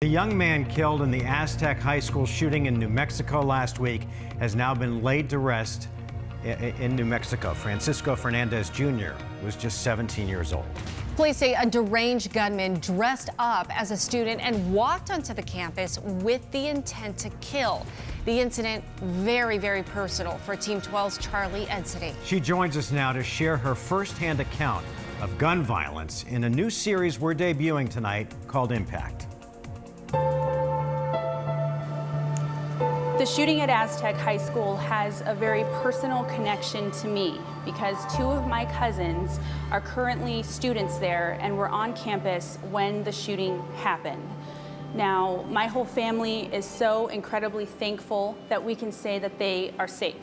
The young man killed in the Aztec High School shooting in New Mexico last week has now been laid to rest in New Mexico. Francisco Fernandez Jr. was just 17 years old. Police say a deranged gunman dressed up as a student and walked onto the campus with the intent to kill. The incident very, very personal for Team 12's Charly Edsitty. She joins us now to share her firsthand account of gun violence in a new series we're debuting tonight called Impact. The shooting at Aztec High School has a very personal connection to me because two of my cousins are currently students there and were on campus when the shooting happened. Now, my whole family is so incredibly thankful that we can say that they are safe.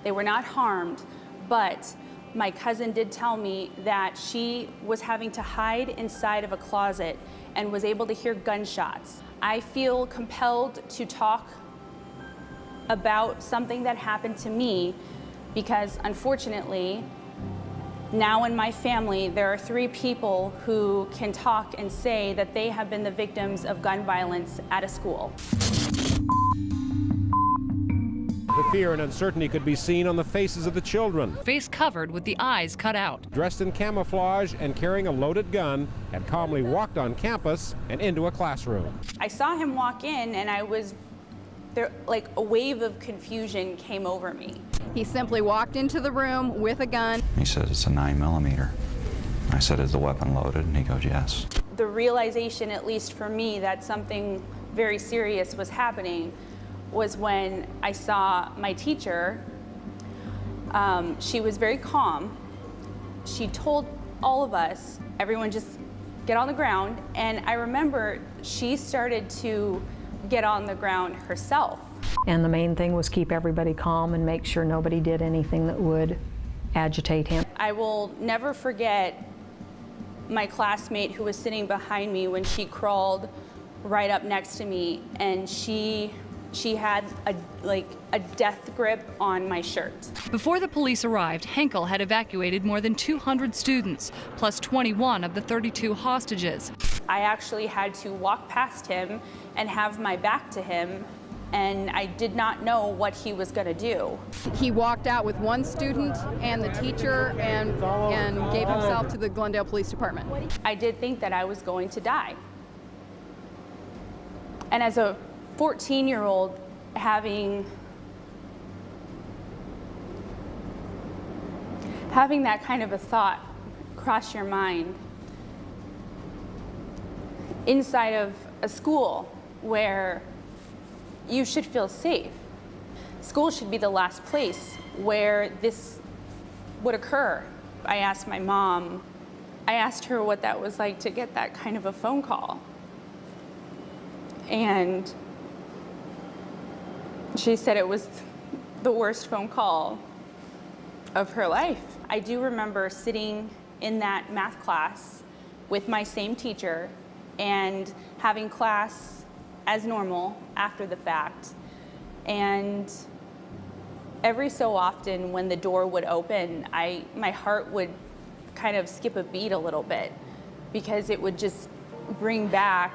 They were not harmed, but my cousin did tell me that she was having to hide inside of a closet and was able to hear gunshots. I feel compelled to talk about something that happened to me because unfortunately, now in my family, there are 3 people who can talk and say that they have been the victims of gun violence at a school. The fear and uncertainty could be seen on the faces of the children. Face covered with the eyes cut out. Dressed in camouflage and carrying a loaded gun, had calmly walked on campus and into a classroom. I saw him walk in and I was there, like a wave of confusion came over me. He simply walked into the room with a gun. He said, "It's a 9mm. I said, "Is the weapon loaded?" And he goes, "Yes." The realization, at least for me, that something very serious was happening was when I saw my teacher. She was very calm. She told all of us, everyone just get on the ground. And I remember she started to get on the ground herself. And the main thing was keep everybody calm and make sure nobody did anything that would agitate him. I will never forget my classmate who was sitting behind me when she crawled right up next to me, and she had a death grip on my shirt. Before the police arrived, Henkel had evacuated more than 200 students, plus 21 of the 32 hostages. I actually had to walk past him and have my back to him, and I did not know what he was going to do. He walked out with one student and the teacher and gave himself to the Glendale Police Department. I did think that I was going to die. And as a 14-year-old, having that kind of a thought cross your mind inside of a school where you should feel safe. School should be the last place where this would occur. I asked my mom, I asked her what that was like to get that kind of a phone call. And she said it was the worst phone call of her life. I do remember sitting in that math class with my same teacher and having class as normal after the fact. And every so often when the door would open, my heart would kind of skip a beat a little bit because it would just bring back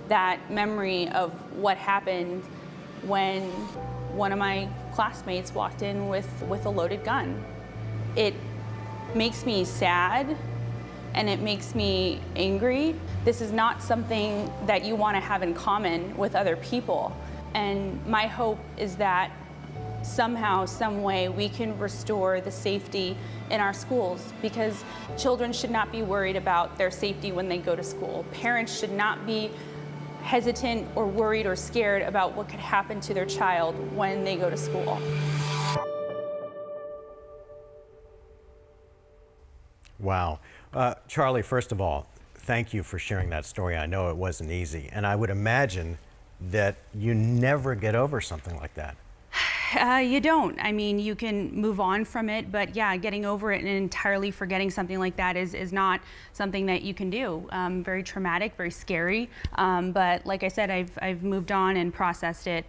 that memory of what happened when one of my classmates walked in with a loaded gun. It makes me sad and it makes me angry. This is not something that you want to have in common with other people. And my hope is that somehow, some way, we can restore the safety in our schools, because children should not be worried about their safety when they go to school. Parents should not be hesitant or worried or scared about what could happen to their child when they go to school. Wow. Charly, first of all, thank you for sharing that story. I know it wasn't easy, and I would imagine that you never get over something like that. You don't. I mean, you can move on from it, but yeah, getting over it and entirely forgetting something like that is not something that you can do. Very traumatic, very scary. But like I said, I've moved on and processed it,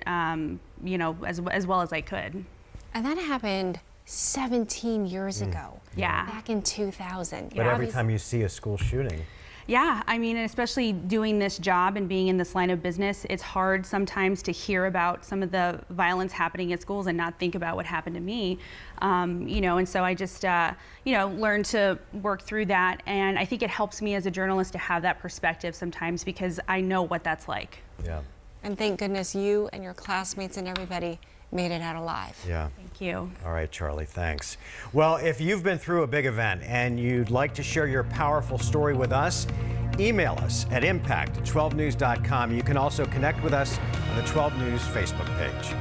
you know, as well as I could. And that happened 17 years ago. Yeah. Back in 2000. But every time you see a school shooting, Yeah, I mean, and especially doing this job and being in this line of business, it's hard sometimes to hear about some of the violence happening at schools and not think about what happened to me. You know, and so I just, you know, learned to work through that. And I think it helps me as a journalist to have that perspective sometimes because I know what that's like. Yeah. And thank goodness you and your classmates and everybody made it out alive. Yeah. Thank you. All right, Charly, thanks. Well, if you've been through a big event and you'd like to share your powerful story with us, email us at impact@12news.com. You can also connect with us on the 12 News Facebook page.